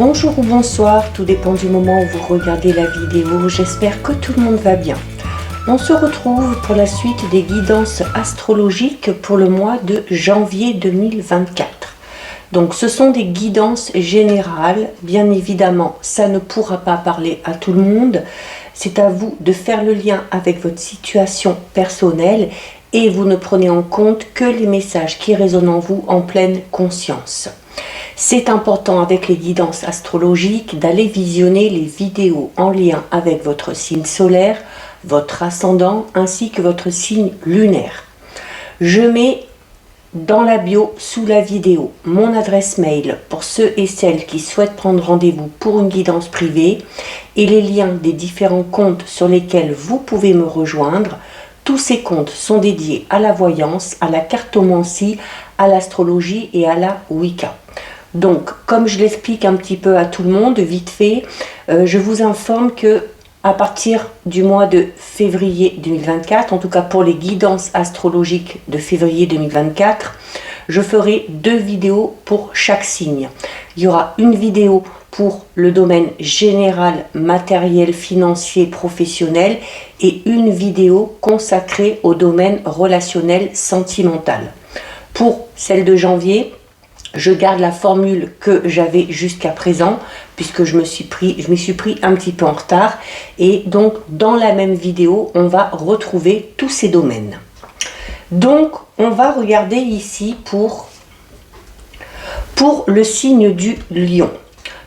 Bonjour ou bonsoir, tout dépend du moment où vous regardez la vidéo. J'espère que tout le monde va bien. On se retrouve pour la suite des guidances astrologiques pour le mois de janvier 2024. Donc ce sont des guidances générales. Bien évidemment, ça ne pourra pas parler à tout le monde. C'est à vous de faire le lien avec votre situation personnelle et vous ne prenez en compte que les messages qui résonnent en vous en pleine conscience. C'est important avec les guidances astrologiques d'aller visionner les vidéos en lien avec votre signe solaire, votre ascendant ainsi que votre signe lunaire. Je mets dans la bio sous la vidéo mon adresse mail pour ceux et celles qui souhaitent prendre rendez-vous pour une guidance privée et les liens des différents comptes sur lesquels vous pouvez me rejoindre. Tous ces comptes sont dédiés à la voyance, à la cartomancie, à l'astrologie et à la Wicca. Donc, comme je l'explique un petit peu à tout le monde, vite fait, je vous informe que à partir du mois de février 2024, en tout cas pour les guidances astrologiques de février 2024, je ferai 2 vidéos pour chaque signe. Il y aura une vidéo pour le domaine général, matériel, financier, professionnel et une vidéo consacrée au domaine relationnel, sentimental. Pour celle de janvier, je garde la formule que j'avais jusqu'à présent puisque je m'y suis pris un petit peu en retard et donc dans la même vidéo on va retrouver tous ces domaines. Donc on va regarder ici pour le signe du lion.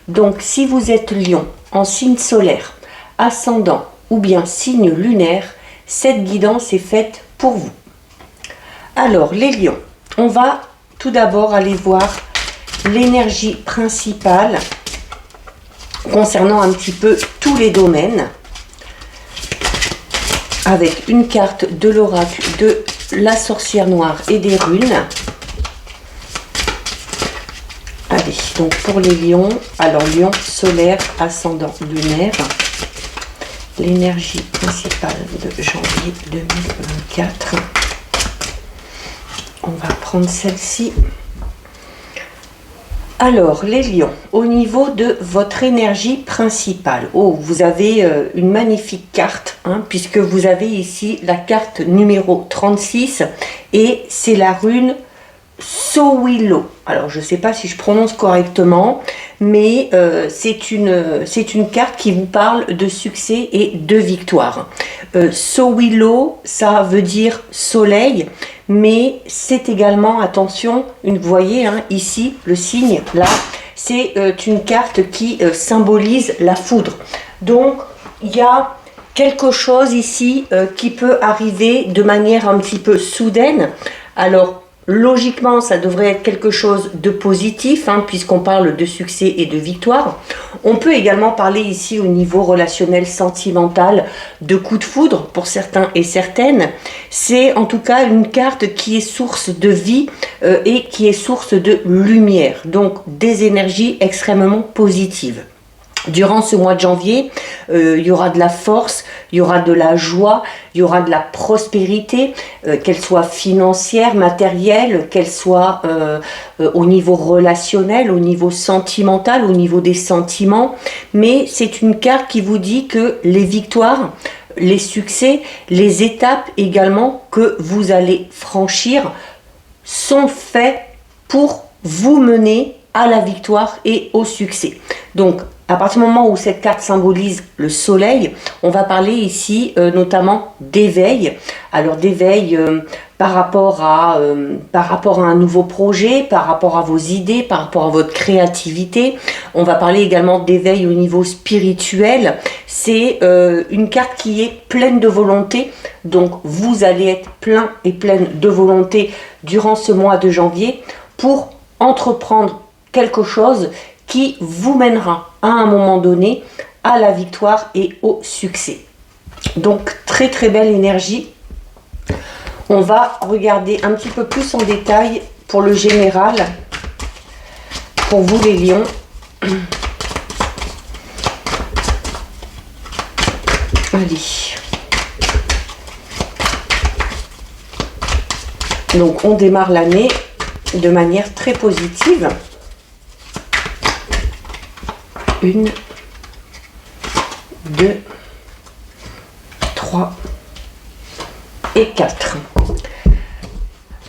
Donc si vous êtes lion en signe solaire, ascendant ou bien signe lunaire, cette guidance est faite pour vous. Alors les lions, on va tout d'abord aller voir l'énergie principale concernant un petit peu tous les domaines avec une carte de l'oracle de la sorcière noire et des runes. Allez, donc pour les lions, alors lion solaire, ascendant lunaire, l'énergie principale de janvier 2024. On va prendre celle-ci. Alors, les lions, au niveau de votre énergie principale, vous avez une magnifique carte, puisque vous avez ici la carte numéro 36 et c'est la rune Sowilo. Alors, je ne sais pas si je prononce correctement, mais c'est une carte qui vous parle de succès et de victoire. Sowilo, ça veut dire soleil, mais c'est également, attention, vous voyez ici, le signe, là, c'est une carte qui symbolise la foudre. Donc, il y a quelque chose ici qui peut arriver de manière un petit peu soudaine. Alors, logiquement, ça devrait être quelque chose de positif, puisqu'on parle de succès et de victoire. On peut également parler ici au niveau relationnel, sentimental, de coup de foudre pour certains et certaines. C'est en tout cas une carte qui est source de vie et qui est source de lumière, donc des énergies extrêmement positives. Durant ce mois de janvier, il y aura de la force, il y aura de la joie, il y aura de la prospérité, qu'elle soit financière, matérielle, qu'elle soit au niveau relationnel, au niveau sentimental, au niveau des sentiments. Mais c'est une carte qui vous dit que les victoires, les succès, les étapes également que vous allez franchir sont faits pour vous mener à la victoire et au succès. Donc, à partir du moment où cette carte symbolise le soleil, on va parler ici notamment d'éveil. Alors d'éveil par rapport à un nouveau projet, par rapport à vos idées, par rapport à votre créativité. On va parler également d'éveil au niveau spirituel. C'est une carte qui est pleine de volonté. Donc vous allez être plein et pleine de volonté durant ce mois de janvier pour entreprendre quelque chose qui vous mènera à un moment donné à la victoire et au succès. Donc très très belle énergie. On va regarder un petit peu plus en détail pour le général, pour vous les lions. Allez. Donc on démarre l'année de manière très positive. 1, 2, 3 et 4.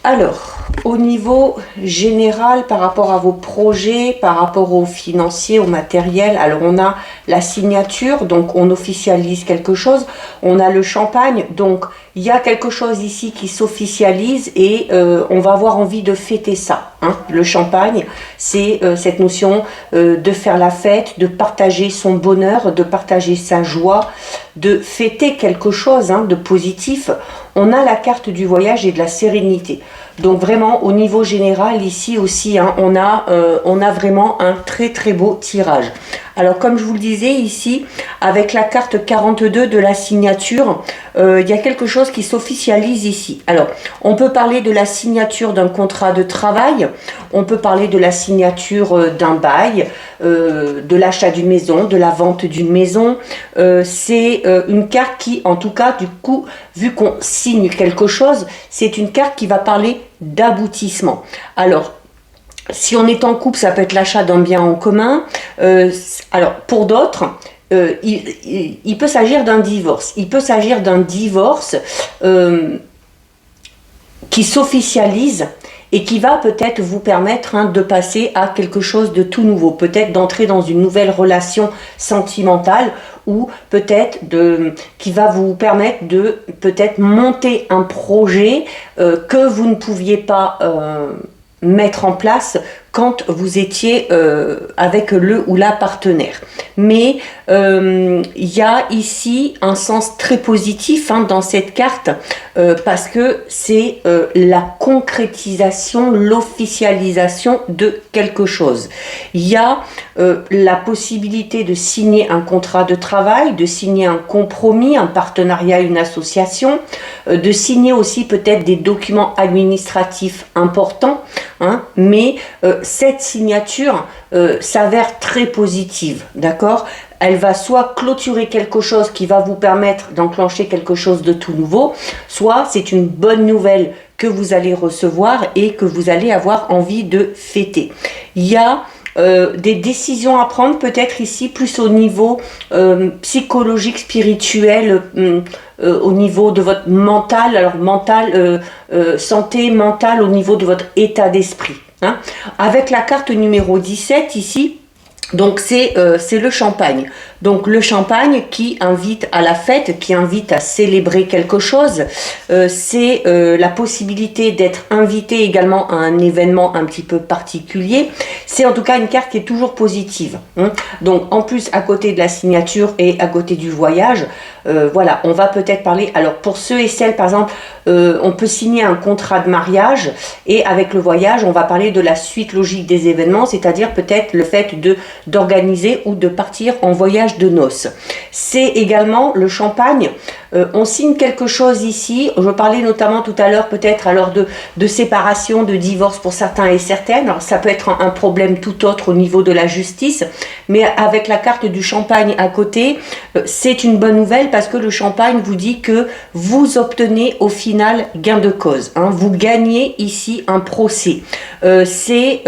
Alors, au niveau général, par rapport à vos projets, par rapport aux financiers, au matériel, alors on a la signature, donc on officialise quelque chose. On a le champagne, donc il y a quelque chose ici qui s'officialise et on va avoir envie de fêter ça. Hein. Le champagne, c'est cette notion de faire la fête, de partager son bonheur, de partager sa joie, de fêter quelque chose de positif. On a la carte du voyage et de la sérénité. Donc vraiment au niveau général ici aussi, on a vraiment un très très beau tirage. Alors comme je vous le disais ici, avec la carte 42 de la signature, il y a quelque chose qui s'officialise ici. Alors on peut parler de la signature d'un contrat de travail, on peut parler de la signature d'un bail, de l'achat d'une maison, de la vente d'une maison. C'est une carte qui, en tout cas, du coup, vu qu'on signe quelque chose, c'est une carte qui va parler d'aboutissement. Alors, si on est en couple, ça peut être l'achat d'un bien en commun. Alors, pour d'autres, il peut s'agir d'un divorce. Il peut s'agir d'un divorce qui s'officialise et qui va peut-être vous permettre de passer à quelque chose de tout nouveau, peut-être d'entrer dans une nouvelle relation sentimentale ou peut-être qui va vous permettre de peut-être monter un projet que vous ne pouviez pas mettre en place quand vous étiez avec le ou la partenaire. Mais il y a ici un sens très positif dans cette carte parce que c'est la concrétisation, l'officialisation de quelque chose. Il y a la possibilité de signer un contrat de travail, de signer un compromis, un partenariat, une association, de signer aussi peut-être des documents administratifs importants, mais cette signature s'avère très positive, d'accord ? Elle va soit clôturer quelque chose qui va vous permettre d'enclencher quelque chose de tout nouveau, soit c'est une bonne nouvelle que vous allez recevoir et que vous allez avoir envie de fêter. Il y a des décisions à prendre peut-être ici plus au niveau psychologique, spirituel, au niveau de votre mental, alors mental, santé mentale au niveau de votre état d'esprit. Avec la carte numéro 17 ici, donc c'est le champagne. Donc le champagne qui invite à la fête, qui invite à célébrer quelque chose. C'est la possibilité d'être invité également à un événement un petit peu particulier. C'est en tout cas une carte qui est toujours positive. Donc en plus à côté de la signature et à côté du voyage, voilà, on va peut-être parler, alors pour ceux et celles par exemple, on peut signer un contrat de mariage et avec le voyage, on va parler de la suite logique des événements, c'est-à-dire peut-être le fait d'organiser ou de partir en voyage de noces. C'est également le champagne. On signe quelque chose ici. Je parlais notamment tout à l'heure peut-être alors de séparation, de divorce pour certains et certaines. Alors, ça peut être un problème tout autre au niveau de la justice, mais avec la carte du champagne à côté, c'est une bonne nouvelle parce que le champagne vous dit que vous obtenez au final gain de cause. Vous gagnez ici un procès. C'est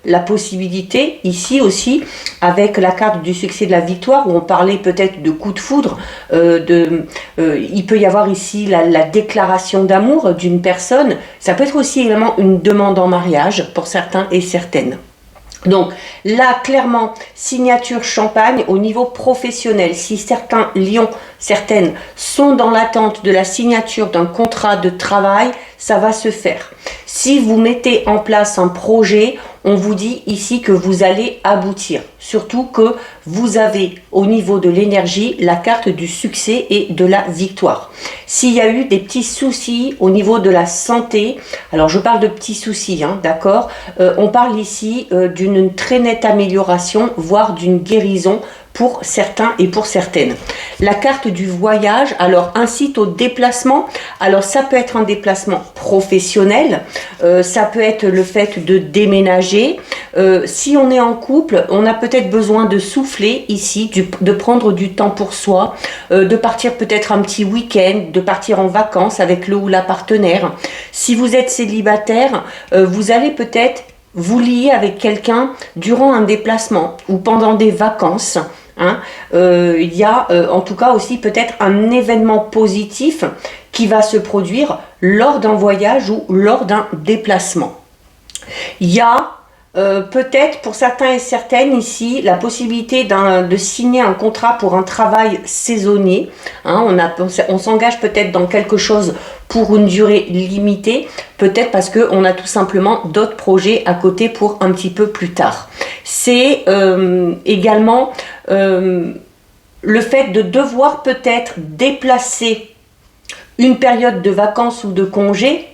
la possibilité ici aussi avec la carte du succès de la victoire où on parlait peut-être de coup de foudre, il peut y avoir ici la déclaration d'amour d'une personne. Ça peut être aussi également une demande en mariage pour certains et certaines. Donc là, clairement, signature champagne au niveau professionnel. Si certains lions, certaines sont dans l'attente de la signature d'un contrat de travail, ça va se faire. Si vous mettez en place un projet, on vous dit ici que vous allez aboutir. Surtout que vous avez au niveau de l'énergie la carte du succès et de la victoire. S'il y a eu des petits soucis au niveau de la santé, alors je parle de petits soucis, d'accord, on parle ici d'une très nette amélioration, voire d'une guérison pour certains et pour certaines. La carte du voyage, alors incite au déplacement. Alors ça peut être un déplacement professionnel, ça peut être le fait de déménager. Si on est en couple, on a peut-être besoin de souffler ici, de prendre du temps pour soi, de partir peut-être un petit week-end, de partir en vacances avec le ou la partenaire. Si vous êtes célibataire, vous allez peut-être vous liez avec quelqu'un durant un déplacement ou pendant des vacances. Hein, il y a en tout cas aussi peut-être un événement positif qui va se produire lors d'un voyage ou lors d'un déplacement. Il y a peut-être pour certains et certaines ici la possibilité de signer un contrat pour un travail saisonnier. Hein, on s'engage peut-être dans quelque chose pour une durée limitée, peut-être parce qu'on a tout simplement d'autres projets à côté pour un petit peu plus tard. C'est également le fait de devoir peut-être déplacer une période de vacances ou de congé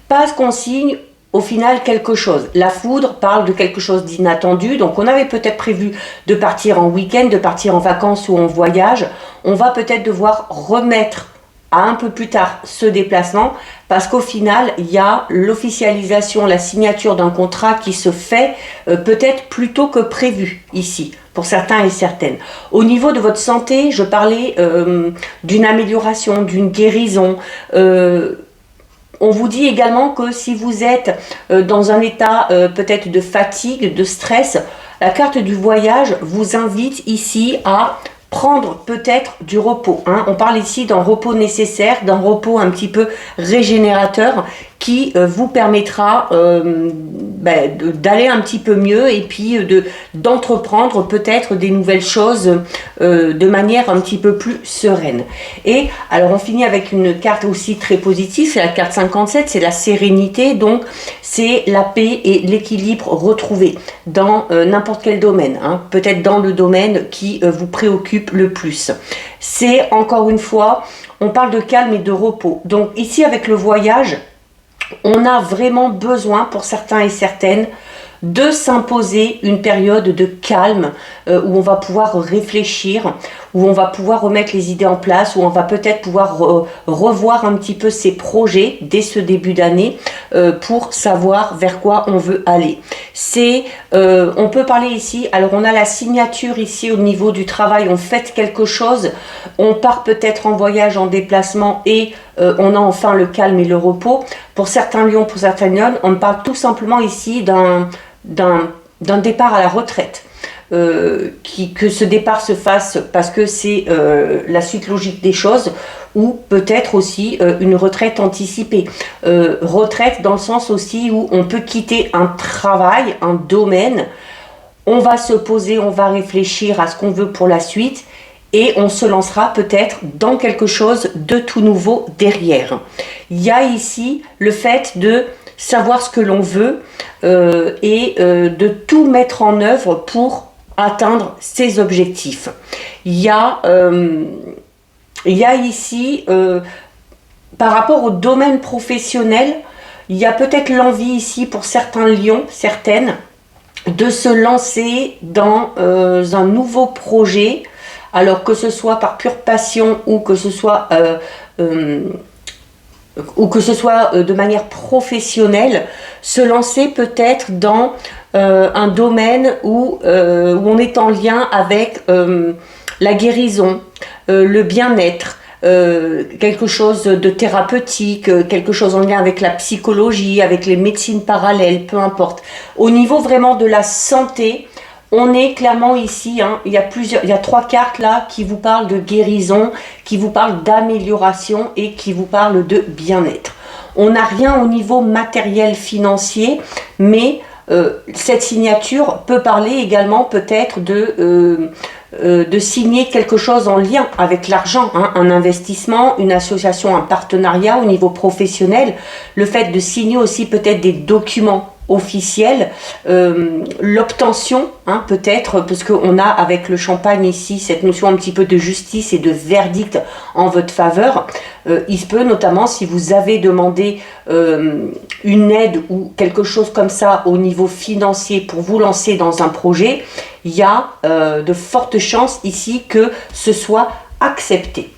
parce qu'on signe au final quelque chose. La foudre parle de quelque chose d'inattendu, donc on avait peut-être prévu de partir en week-end, de partir en vacances ou en voyage. On va peut-être devoir remettre à un peu plus tard ce déplacement parce qu'au final il y a l'officialisation, la signature d'un contrat qui se fait peut-être plus tôt que prévu ici pour certains et certaines. Au niveau de votre santé, je parlais d'une amélioration, d'une guérison. On vous dit également que si vous êtes dans un état peut-être de fatigue, de stress, la carte du voyage vous invite ici à prendre peut-être du repos. Hein. On parle ici d'un repos nécessaire, d'un repos un petit peu régénérateur qui vous permettra d'aller un petit peu mieux et puis d'entreprendre peut-être des nouvelles choses de manière un petit peu plus sereine. Et alors on finit avec une carte aussi très positive, c'est la carte 57, c'est la sérénité, donc c'est la paix et l'équilibre retrouvé dans n'importe quel domaine, hein, peut-être dans le domaine qui vous préoccupe le plus. C'est encore une fois, on parle de calme et de repos. Donc ici avec le voyage, on a vraiment besoin pour certains et certaines de s'imposer une période de calme où on va pouvoir réfléchir, où on va pouvoir remettre les idées en place, où on va peut-être pouvoir revoir un petit peu ses projets dès ce début d'année pour savoir vers quoi on veut aller. On peut parler ici, alors on a la signature ici au niveau du travail, on fait quelque chose, on part peut-être en voyage, en déplacement et on a enfin le calme et le repos. Pour certains lions, pour certains lionnes, on parle tout simplement ici d'un départ à la retraite. Que ce départ se fasse parce que c'est la suite logique des choses ou peut-être aussi une retraite anticipée. Retraite dans le sens aussi où on peut quitter un travail, un domaine, on va se poser, on va réfléchir à ce qu'on veut pour la suite et on se lancera peut-être dans quelque chose de tout nouveau derrière. Il y a ici le fait de savoir ce que l'on veut et de tout mettre en œuvre pour atteindre ses objectifs. Il y a ici, par rapport au domaine professionnel, il y a peut-être l'envie ici pour certains lions, certaines, de se lancer dans un nouveau projet, alors que ce soit par pure passion ou que ce soit de manière professionnelle, se lancer peut-être dans un domaine où on est en lien avec la guérison, le bien-être, quelque chose de thérapeutique, quelque chose en lien avec la psychologie, avec les médecines parallèles, peu importe. Au niveau vraiment de la santé, on est clairement ici, hein, il y a 3 cartes là qui vous parlent de guérison, qui vous parlent d'amélioration et qui vous parlent de bien-être. On n'a rien au niveau matériel financier, mais cette signature peut parler également peut-être de signer quelque chose en lien avec l'argent, hein, un investissement, une association, un partenariat au niveau professionnel, le fait de signer aussi peut-être des documents officiels, l'obtention, hein, peut-être, parce qu'on a avec le champagne ici cette notion un petit peu de justice et de verdict en votre faveur. Il se peut notamment si vous avez demandé une aide ou quelque chose comme ça au niveau financier pour vous lancer dans un projet, il y a de fortes chances ici que ce soit accepté.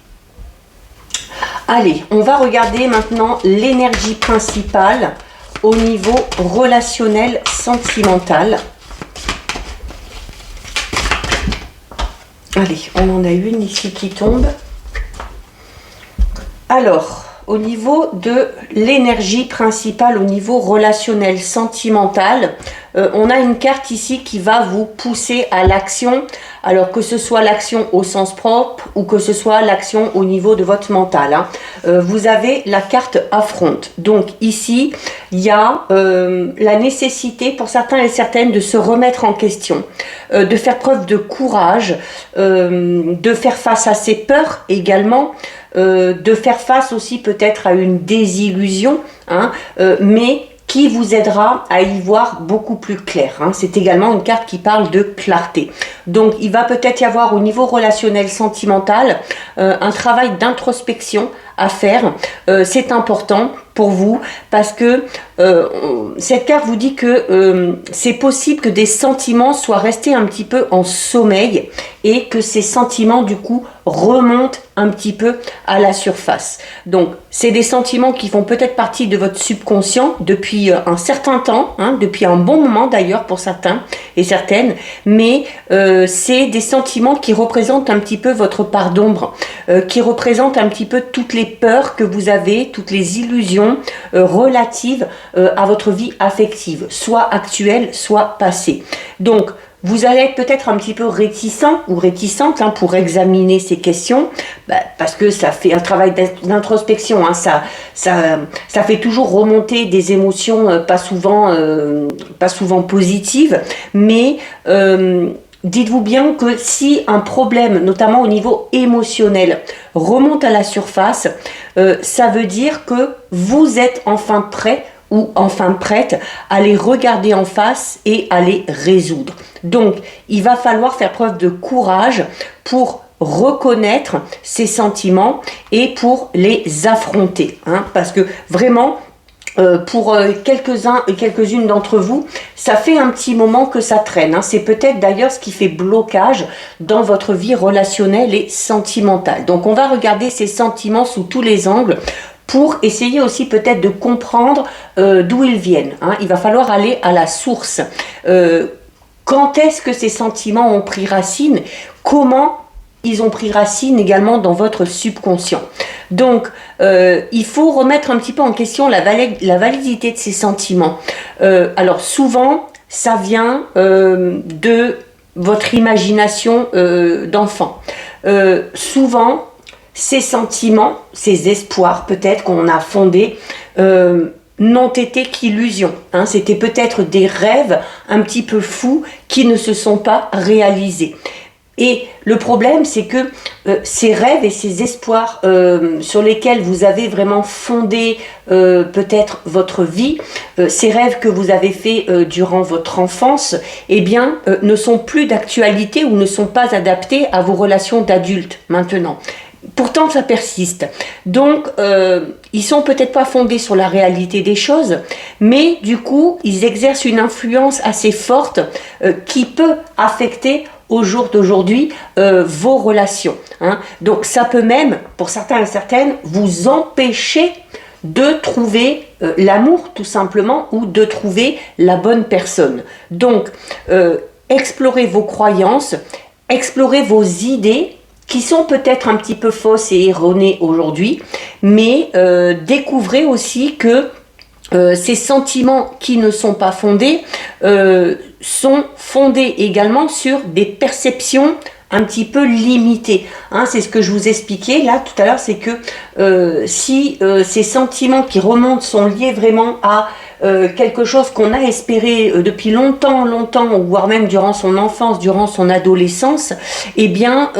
Allez, on va regarder maintenant l'énergie principale au niveau relationnel sentimental. Allez, on en a une ici qui tombe. Alors, Au niveau de l'énergie principale, au niveau relationnel, sentimental, on a une carte ici qui va vous pousser à l'action, alors que ce soit l'action au sens propre ou que ce soit l'action au niveau de votre mental. Hein. Vous avez la carte affronte. Donc ici, il y a la nécessité pour certains et certaines de se remettre en question, de faire preuve de courage, de faire face à ses peurs également, de faire face aussi peut-être à une désillusion, hein, mais qui vous aidera à y voir beaucoup plus clair. Hein. C'est également une carte qui parle de clarté. Donc il va peut-être y avoir au niveau relationnel sentimental un travail d'introspection à faire. C'est important pour vous parce que cette carte vous dit que c'est possible que des sentiments soient restés un petit peu en sommeil et que ces sentiments du coup remontent un petit peu à la surface. Donc c'est des sentiments qui font peut-être partie de votre subconscient depuis un certain temps, hein, depuis un bon moment d'ailleurs pour certains et certaines, mais c'est des sentiments qui représentent un petit peu votre part d'ombre, qui représentent un petit peu toutes les peurs que vous avez, toutes les illusions relatives à votre vie affective, soit actuelle, soit passée. Donc, vous allez être peut-être un petit peu réticent ou réticente hein, pour examiner ces questions, parce que ça fait un travail d'introspection, hein, ça fait toujours remonter des émotions pas souvent positives, mais dites-vous bien que si un problème, notamment au niveau émotionnel, remonte à la surface, ça veut dire que vous êtes enfin prêt ou enfin prête à les regarder en face et à les résoudre. Donc, il va falloir faire preuve de courage pour reconnaître ces sentiments et pour les affronter. Hein, parce que vraiment, pour quelques-uns et quelques-unes d'entre vous, ça fait un petit moment que ça traîne. Hein. C'est peut-être d'ailleurs ce qui fait blocage dans votre vie relationnelle et sentimentale. Donc, on va regarder ces sentiments sous tous les angles pour essayer aussi peut-être de comprendre d'où ils viennent. Hein. Il va falloir aller à la source. Quand est-ce que ces sentiments ont pris racine? Comment ils ont pris racine également dans votre subconscient? Donc, il faut remettre un petit peu en question la validité de ces sentiments. Alors, souvent, ça vient de votre imagination d'enfant. Souvent, ces sentiments, ces espoirs peut-être qu'on a fondés, n'ont été qu'illusions. Hein. C'était peut-être des rêves un petit peu fous qui ne se sont pas réalisés. Et le problème, c'est que ces rêves et ces espoirs sur lesquels vous avez vraiment fondé peut-être votre vie, ces rêves que vous avez faits durant votre enfance, eh bien, ne sont plus d'actualité ou ne sont pas adaptés à vos relations d'adultes maintenant. Pourtant, ça persiste. Donc, ils sont peut-être pas fondés sur la réalité des choses, mais du coup, ils exercent une influence assez forte qui peut affecter au jour d'aujourd'hui vos relations. Hein. Donc, ça peut même, pour certains et certaines, vous empêcher de trouver l'amour, tout simplement, ou de trouver la bonne personne. Donc, explorez vos croyances, explorez vos idées, qui sont peut-être un petit peu fausses et erronées aujourd'hui, mais découvrez aussi que ces sentiments qui ne sont pas fondés sont fondés également sur des perceptions un petit peu limitées. Hein, c'est ce que je vous expliquais là tout à l'heure, c'est que si ces sentiments qui remontent sont liés vraiment à quelque chose qu'on a espéré depuis longtemps, voire même durant son enfance, durant son adolescence, eh bien,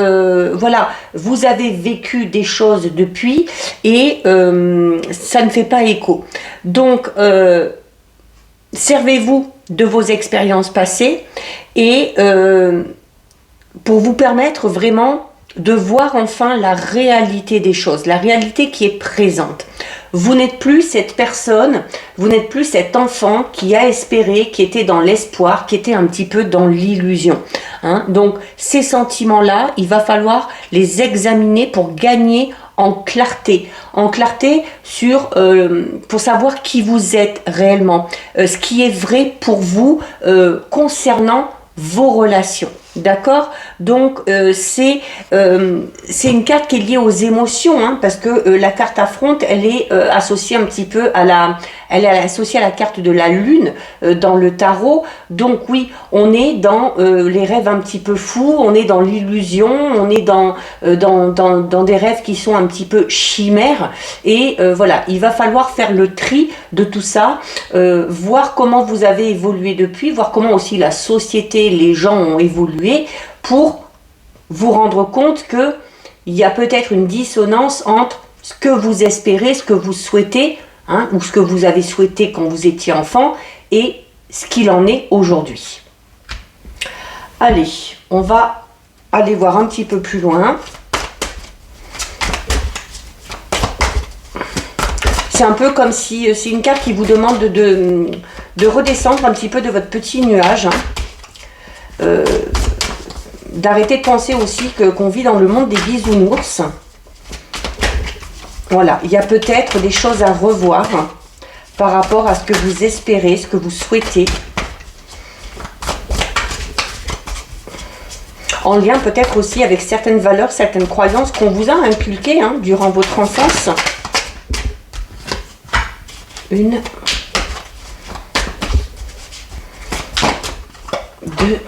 voilà, vous avez vécu des choses depuis et ça ne fait pas écho. Donc, servez-vous de vos expériences passées et pour vous permettre vraiment de voir enfin la réalité des choses, la réalité qui est présente. Vous n'êtes plus cette personne, vous n'êtes plus cet enfant qui a espéré, qui était dans l'espoir, qui était un petit peu dans l'illusion. Hein. Donc ces sentiments-là, il va falloir les examiner pour gagner en clarté sur, pour savoir qui vous êtes réellement, ce qui est vrai pour vous concernant vos relations. D'accord? Donc c'est une carte qui est liée aux émotions, hein, parce que la carte affronte, elle est associée un petit peu à elle est associée à la carte de la lune dans le tarot. Donc oui, on est dans les rêves un petit peu fous, on est dans l'illusion, on est dans des rêves qui sont un petit peu chimères. Et voilà, il va falloir faire le tri de tout ça, voir comment vous avez évolué depuis, voir comment aussi la société, les gens ont évolué, pour vous rendre compte que il y a peut-être une dissonance entre ce que vous espérez, ce que vous souhaitez, hein, ou ce que vous avez souhaité quand vous étiez enfant, et ce qu'il en est aujourd'hui. Allez, on va aller voir un petit peu plus loin. C'est un peu comme si c'est une carte qui vous demande de redescendre un petit peu de votre petit nuage. Hein. D'arrêter de penser aussi qu'on vit dans le monde des bisounours. Voilà, il y a peut-être des choses à revoir par rapport à ce que vous espérez, ce que vous souhaitez. En lien peut-être aussi avec certaines valeurs, certaines croyances qu'on vous a inculquées, hein, durant votre enfance. 1, 2,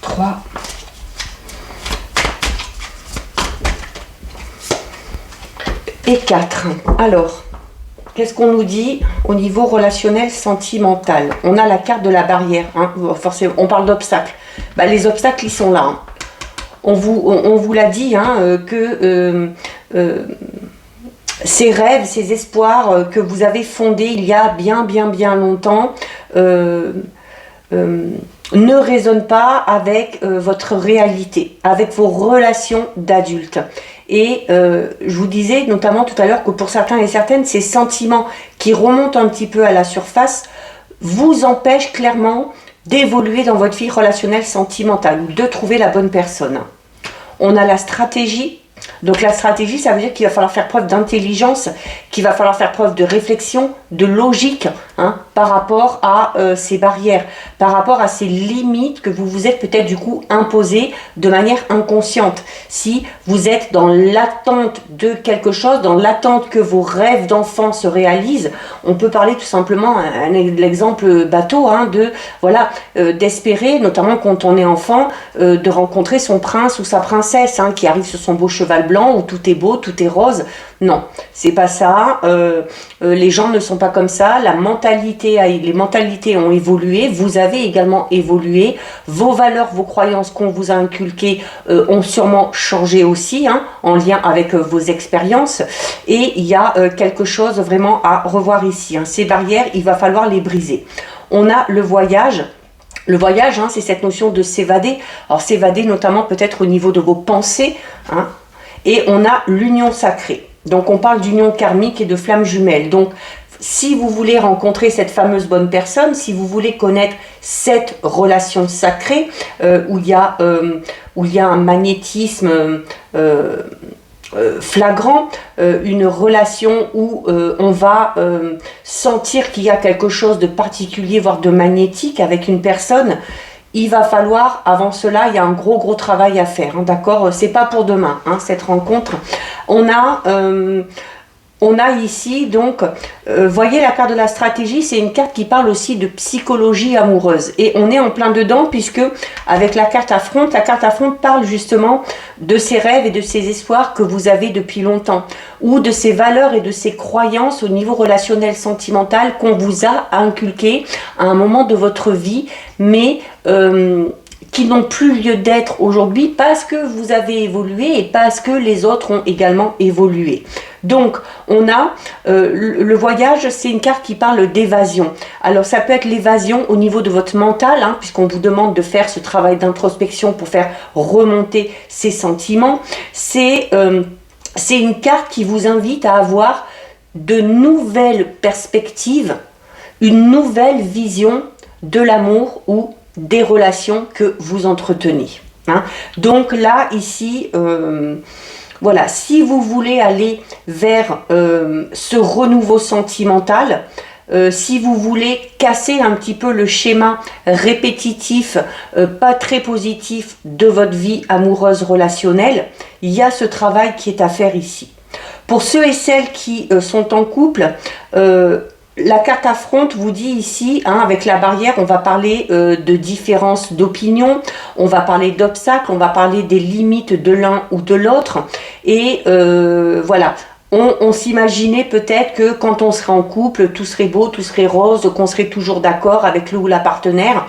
3, et 4. Alors, qu'est-ce qu'on nous dit au niveau relationnel sentimental? On a la carte de la barrière, hein, forcément, on parle d'obstacles. Bah, les obstacles, ils sont là. Hein. On vous l'a dit, hein, que ces rêves, ces espoirs que vous avez fondés il y a bien longtemps ne résonnent pas avec votre réalité, avec vos relations d'adultes. Et je vous disais notamment tout à l'heure que pour certains et certaines, ces sentiments qui remontent un petit peu à la surface vous empêchent clairement d'évoluer dans votre vie relationnelle sentimentale ou de trouver la bonne personne. On a la stratégie. Donc la stratégie, ça veut dire qu'il va falloir faire preuve d'intelligence, qu'il va falloir faire preuve de réflexion, de logique, hein, par rapport à ces barrières, par rapport à ces limites que vous vous êtes peut-être du coup imposées de manière inconsciente. Si vous êtes dans l'attente de quelque chose, dans l'attente que vos rêves d'enfant se réalisent, on peut parler tout simplement, l'exemple bateau, hein, voilà, d'espérer, notamment quand on est enfant, de rencontrer son prince ou sa princesse, hein, qui arrive sur son beau cheval blanc où tout est beau, tout est rose. Non, c'est pas ça. Les gens ne sont pas comme ça. Les mentalités ont évolué. Vous avez également évolué. Vos valeurs, vos croyances qu'on vous a inculquées ont sûrement changé aussi, hein, en lien avec vos expériences. Et il y a quelque chose vraiment à revoir ici. Hein. Ces barrières, il va falloir les briser. On a le voyage. Le voyage, hein, c'est cette notion de s'évader. Alors s'évader notamment peut-être au niveau de vos pensées, hein. Et on a l'union sacrée. Donc on parle d'union karmique et de flammes jumelles. Donc si vous voulez rencontrer cette fameuse bonne personne, si vous voulez connaître cette relation sacrée où il y a un magnétisme flagrant, une relation où on va sentir qu'il y a quelque chose de particulier, voire de magnétique avec une personne, il va falloir, avant cela, il y a un gros travail à faire, hein, d'accord? C'est pas pour demain, hein, cette rencontre. On a ici, donc, voyez la carte de la stratégie, c'est une carte qui parle aussi de psychologie amoureuse. Et on est en plein dedans, puisque avec la carte affronte parle justement de ces rêves et de ces espoirs que vous avez depuis longtemps, ou de ces valeurs et de ces croyances au niveau relationnel sentimental qu'on vous a inculquées à un moment de votre vie, mais qui n'ont plus lieu d'être aujourd'hui parce que vous avez évolué et parce que les autres ont également évolué. Donc, on a le voyage, c'est une carte qui parle d'évasion. Alors, ça peut être l'évasion au niveau de votre mental, hein, puisqu'on vous demande de faire ce travail d'introspection pour faire remonter ces sentiments. C'est une carte qui vous invite à avoir de nouvelles perspectives, une nouvelle vision de l'amour ou des relations que vous entretenez. Hein. Donc là, ici, voilà, si vous voulez aller vers ce renouveau sentimental, si vous voulez casser un petit peu le schéma répétitif, pas très positif de votre vie amoureuse relationnelle, il y a ce travail qui est à faire ici. Pour ceux et celles qui sont en couple, la carte affronte vous dit ici, hein, avec la barrière, on va parler de différences d'opinion, on va parler d'obstacles, on va parler des limites de l'un ou de l'autre. Et voilà, on s'imaginait peut-être que quand on serait en couple, tout serait beau, tout serait rose, qu'on serait toujours d'accord avec le ou la partenaire,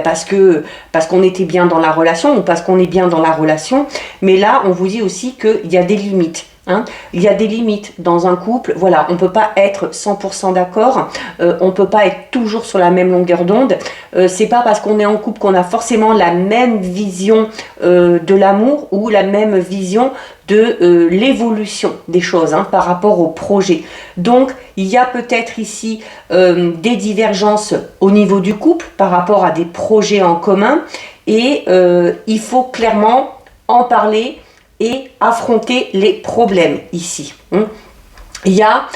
parce qu'on était bien dans la relation ou parce qu'on est bien dans la relation. Mais là, on vous dit aussi qu'il y a des limites. Hein, il y a des limites dans un couple, voilà, on ne peut pas être 100% d'accord, on ne peut pas être toujours sur la même longueur d'onde, c'est pas parce qu'on est en couple qu'on a forcément la même vision de l'amour ou la même vision de l'évolution des choses, hein, par rapport au projet. Donc il y a peut-être ici des divergences au niveau du couple par rapport à des projets en commun et il faut clairement en parler et affronter les problèmes ici. Il y a,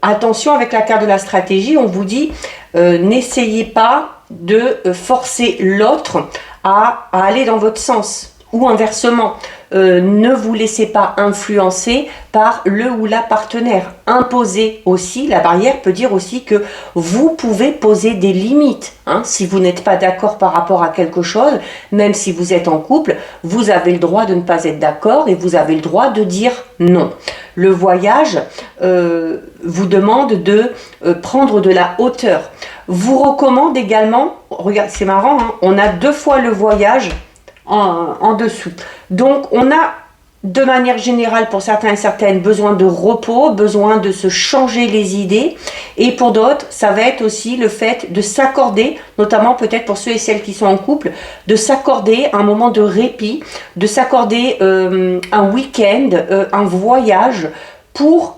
attention avec la carte de la stratégie, on vous dit, n'essayez pas de forcer l'autre à aller dans votre sens ou inversement. Ne vous laissez pas influencer par le ou la partenaire. Imposer aussi, la barrière peut dire aussi que vous pouvez poser des limites. Hein, si vous n'êtes pas d'accord par rapport à quelque chose, même si vous êtes en couple, vous avez le droit de ne pas être d'accord et vous avez le droit de dire non. Le voyage vous demande de prendre de la hauteur. Vous recommande également, regarde, c'est marrant, hein, on a 2 fois le voyage en dessous. Donc on a de manière générale pour certains et certaines besoin de repos, besoin de se changer les idées, et pour d'autres ça va être aussi le fait de s'accorder, notamment peut-être pour ceux et celles qui sont en couple, de s'accorder un moment de répit, de s'accorder un week-end, un voyage pour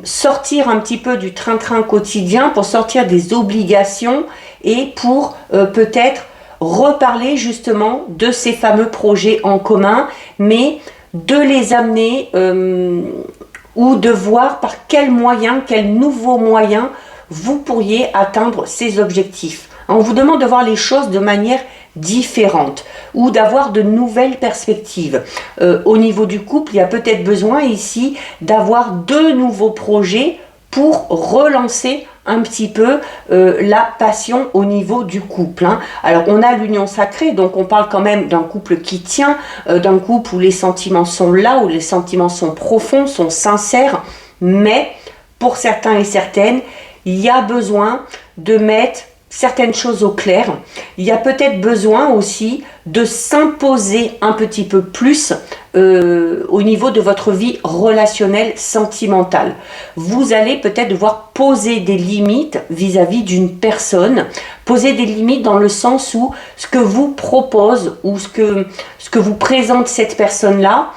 sortir un petit peu du train-train quotidien, pour sortir des obligations et pour peut-être reparler justement de ces fameux projets en commun, mais de les amener ou de voir par quels moyens, quels nouveaux moyens vous pourriez atteindre ces objectifs. On vous demande de voir les choses de manière différente ou d'avoir de nouvelles perspectives. Au niveau du couple, il y a peut-être besoin ici d'avoir de nouveaux projets pour relancer un petit peu la passion au niveau du couple. Hein. Alors on a l'union sacrée, donc on parle quand même d'un couple qui tient, d'un couple où les sentiments sont là, où les sentiments sont profonds, sont sincères, mais pour certains et certaines, il y a besoin de mettre certaines choses au clair. Il y a peut-être besoin aussi de s'imposer un petit peu plus au niveau de votre vie relationnelle sentimentale. Vous allez peut-être devoir poser des limites vis-à-vis d'une personne, poser des limites dans le sens où ce que vous propose ou ce que vous présente cette personne-là,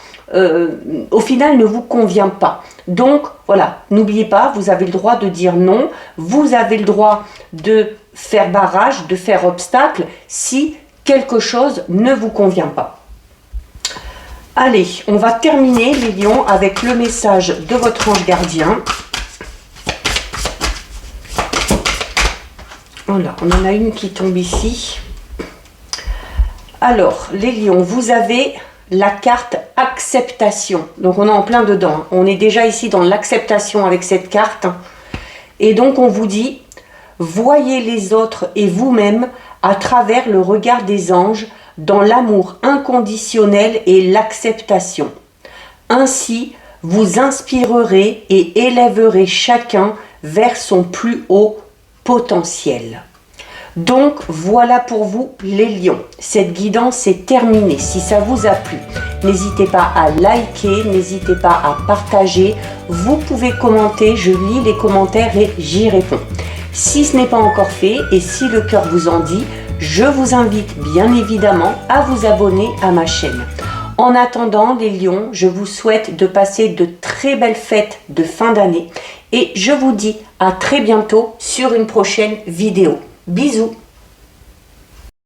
au final ne vous convient pas. Donc voilà, n'oubliez pas, vous avez le droit de dire non, vous avez le droit de faire barrage, de faire obstacle si quelque chose ne vous convient pas. Allez, on va terminer les lions avec le message de votre ange gardien. Voilà, on en a une qui tombe ici. Alors, les lions, vous avez la carte acceptation. Donc on est en plein dedans. On est déjà ici dans l'acceptation avec cette carte. Et donc on vous dit, voyez les autres et vous-même à travers le regard des anges dans l'amour inconditionnel et l'acceptation. Ainsi, vous inspirerez et élèverez chacun vers son plus haut potentiel. Donc voilà pour vous les lions. Cette guidance est terminée. Si ça vous a plu, n'hésitez pas à liker, n'hésitez pas à partager. Vous pouvez commenter, je lis les commentaires et j'y réponds. Si ce n'est pas encore fait et si le cœur vous en dit, je vous invite bien évidemment à vous abonner à ma chaîne. En attendant les lions, je vous souhaite de passer de très belles fêtes de fin d'année et je vous dis à très bientôt sur une prochaine vidéo. Bisous!